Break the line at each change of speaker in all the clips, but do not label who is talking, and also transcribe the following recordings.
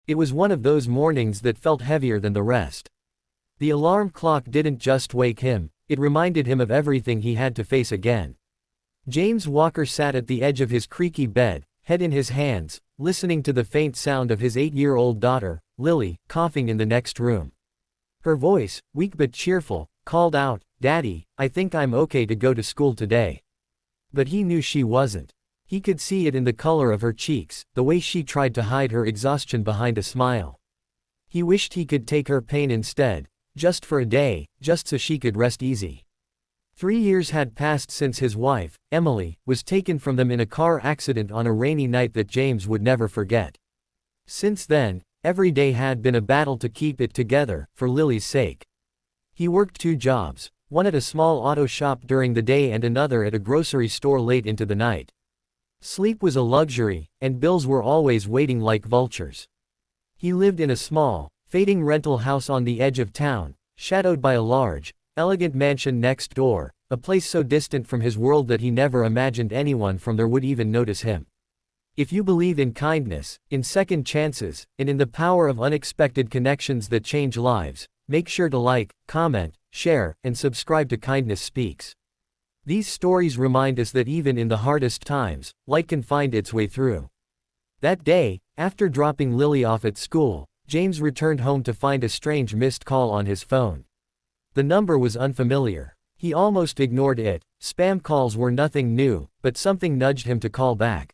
It was one of those mornings that felt heavier than the rest. The alarm clock didn't just wake him, it reminded him of everything he had to face again. James Walker sat at the edge of his creaky bed, head in his hands, listening to the faint sound of his 8-year-old daughter, Lily, coughing in the next room. Her voice, weak but cheerful, called out, "Daddy, I think I'm okay to go to school today." But he knew she wasn't. He could see it in the color of her cheeks, the way she tried to hide her exhaustion behind a smile. He wished he could take her pain instead, just for a day, just so she could rest easy. 3 years had passed since his wife, Emily, was taken from them in a car accident on a rainy night that James would never forget. Since then, every day had been a battle to keep it together, for Lily's sake. He worked 2 jobs, one at a small auto shop during the day and another at a grocery store late into the night. Sleep was a luxury, and bills were always waiting like vultures. He lived in a small, fading rental house on the edge of town, shadowed by a large, elegant mansion next door, a place so distant from his world that he never imagined anyone from there would even notice him. If you believe in kindness, in second chances, and in the power of unexpected connections that change lives, make sure to like, comment, share, and subscribe to Kindness Speaks. These stories remind us that even in the hardest times, light can find its way through. That day, after dropping Lily off at school, James returned home to find a strange missed call on his phone. The number was unfamiliar. He almost ignored it. Spam calls were nothing new, but something nudged him to call back.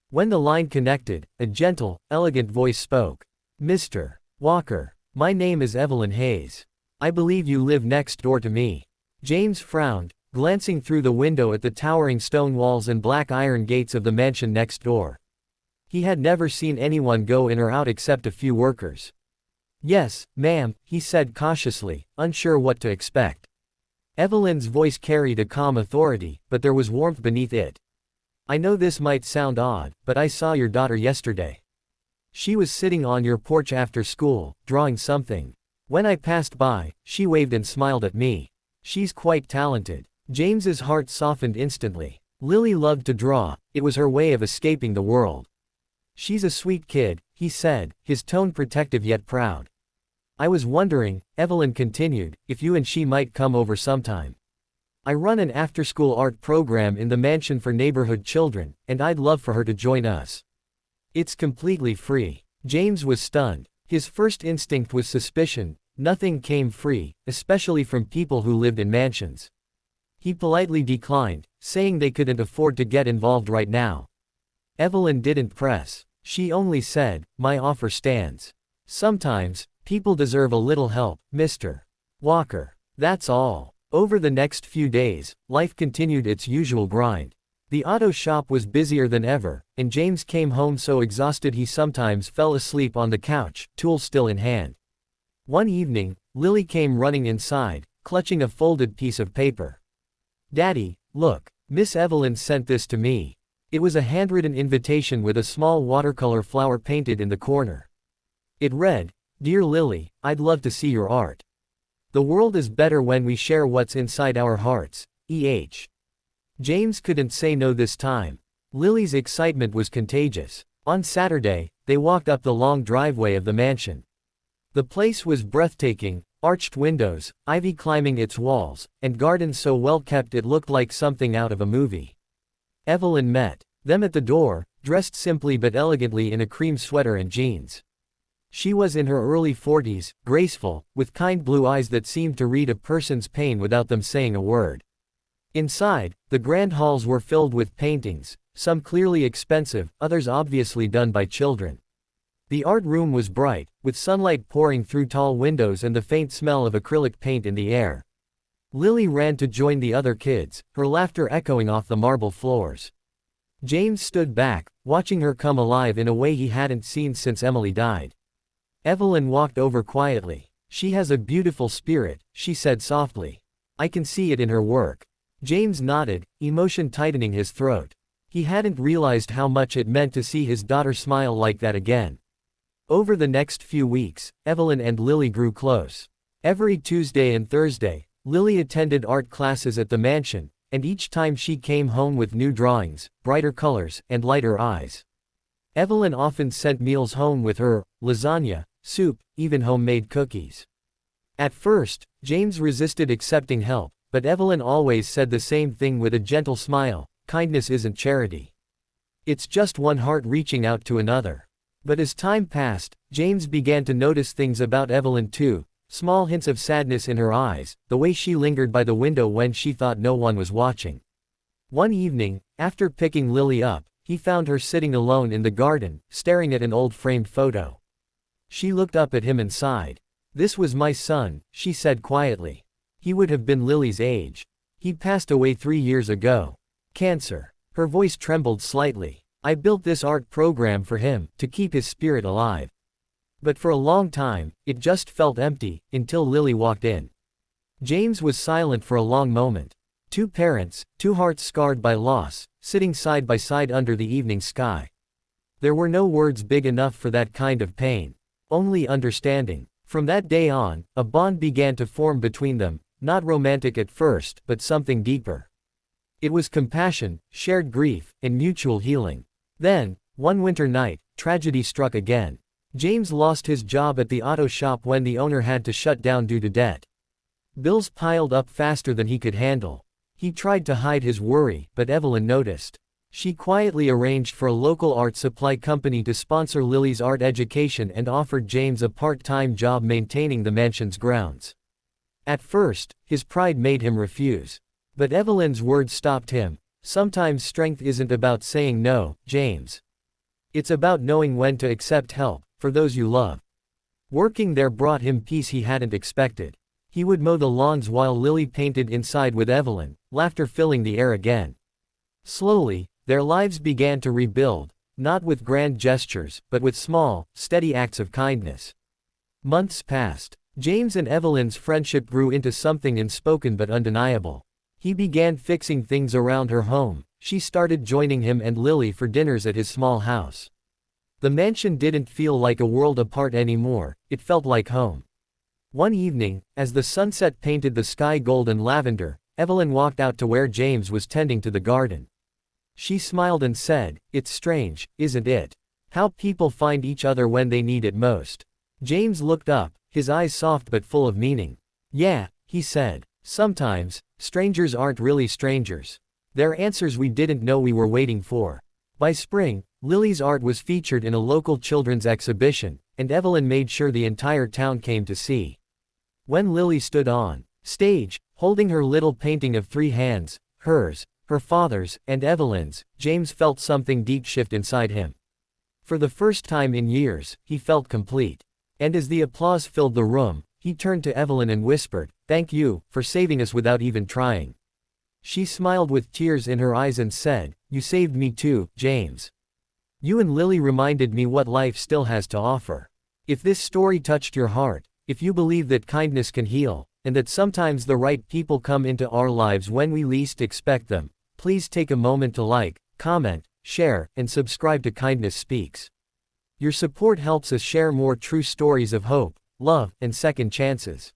When the line connected, a gentle, elegant voice spoke. "Mr. Walker, my name is Evelyn Hayes. I believe you live next door to me." James frowned, glancing through the window at the towering stone walls and black iron gates of the mansion next door. He had never seen anyone go in or out except a few workers. "Yes, ma'am," he said cautiously, unsure what to expect. Evelyn's voice carried a calm authority, but there was warmth beneath it. "I know this might sound odd, but I saw your daughter yesterday. She was sitting on your porch after school, drawing something. When I passed by, she waved and smiled at me. She's quite talented." James's heart softened instantly. Lily loved to draw, it was her way of escaping the world. "She's a sweet kid," he said, his tone protective yet proud. "I was wondering," Evelyn continued, "if you and she might come over sometime. I run an after-school art program in the mansion for neighborhood children, and I'd love for her to join us. It's completely free." James was stunned. His first instinct was suspicion. Nothing came free, especially from people who lived in mansions. He politely declined, saying they couldn't afford to get involved right now. Evelyn didn't press. She only said, "My offer stands. Sometimes, people deserve a little help, Mr. Walker. That's all." Over the next few days, life continued its usual grind. The auto shop was busier than ever, and James came home so exhausted he sometimes fell asleep on the couch, tool still in hand. One evening, Lily came running inside, clutching a folded piece of paper. "Daddy, look, Miss Evelyn sent this to me." It was a handwritten invitation with a small watercolor flower painted in the corner. It read, "Dear Lily, I'd love to see your art. The world is better when we share what's inside our hearts, E.H." James couldn't say no this time. Lily's excitement was contagious. On Saturday, they walked up the long driveway of the mansion. The place was breathtaking, arched windows, ivy climbing its walls, and gardens so well kept it looked like something out of a movie. Evelyn met them at the door, dressed simply but elegantly in a cream sweater and jeans. She was in her early 40s, graceful, with kind blue eyes that seemed to read a person's pain without them saying a word. Inside, the grand halls were filled with paintings, some clearly expensive, others obviously done by children. The art room was bright, with sunlight pouring through tall windows and the faint smell of acrylic paint in the air. Lily ran to join the other kids, her laughter echoing off the marble floors. James stood back, watching her come alive in a way he hadn't seen since Emily died. Evelyn walked over quietly. "She has a beautiful spirit," she said softly. "I can see it in her work." James nodded, emotion tightening his throat. He hadn't realized how much it meant to see his daughter smile like that again. Over the next few weeks, Evelyn and Lily grew close. Every Tuesday and Thursday, Lily attended art classes at the mansion, and each time she came home with new drawings, brighter colors, and lighter eyes. Evelyn often sent meals home with her, lasagna, soup, even homemade cookies. At first, James resisted accepting help, but Evelyn always said the same thing with a gentle smile: kindness isn't charity. It's just one heart reaching out to another. But as time passed, James began to notice things about Evelyn too, small hints of sadness in her eyes, the way she lingered by the window when she thought no one was watching. One evening, after picking Lily up, he found her sitting alone in the garden, staring at an old framed photo. She looked up at him and sighed. "This was my son," she said quietly. "He would have been Lily's age. He passed away 3 years ago. Cancer." Her voice trembled slightly. "I built this art program for him, to keep his spirit alive. But for a long time, it just felt empty, until Lily walked in." James was silent for a long moment. Two parents, two hearts scarred by loss, sitting side by side under the evening sky. There were no words big enough for that kind of pain. Only understanding. From that day on, a bond began to form between them, not romantic at first, but something deeper. It was compassion, shared grief, and mutual healing. Then, one winter night, tragedy struck again. James lost his job at the auto shop when the owner had to shut down due to debt. Bills piled up faster than he could handle. He tried to hide his worry, but Evelyn noticed. She quietly arranged for a local art supply company to sponsor Lily's art education and offered James a part-time job maintaining the mansion's grounds. At first, his pride made him refuse. But Evelyn's words stopped him. "Sometimes strength isn't about saying no, James. It's about knowing when to accept help, for those you love." Working there brought him peace he hadn't expected. He would mow the lawns while Lily painted inside with Evelyn, laughter filling the air again. Slowly, their lives began to rebuild, not with grand gestures, but with small, steady acts of kindness. Months passed. James and Evelyn's friendship grew into something unspoken but undeniable. He began fixing things around her home. She started joining him and Lily for dinners at his small house. The mansion didn't feel like a world apart anymore, it felt like home. One evening, as the sunset painted the sky gold and lavender, Evelyn walked out to where James was tending to the garden. She smiled and said, "It's strange, isn't it? How people find each other when they need it most." James looked up, his eyes soft but full of meaning. "Yeah," he said. "Sometimes, strangers aren't really strangers. They're answers we didn't know we were waiting for." By spring, Lily's art was featured in a local children's exhibition, and Evelyn made sure the entire town came to see. When Lily stood on stage, holding her little painting of 3 hands, hers, her father's, and Evelyn's, James felt something deep shift inside him. For the first time in years, he felt complete. And as the applause filled the room, he turned to Evelyn and whispered, "Thank you, for saving us without even trying." She smiled with tears in her eyes and said, "You saved me too, James. You and Lily reminded me what life still has to offer. If this story touched your heart, if you believe that kindness can heal, and that sometimes the right people come into our lives when we least expect them, please take a moment to like, comment, share, and subscribe to Kindness Speaks. Your support helps us share more true stories of hope, love, and second chances.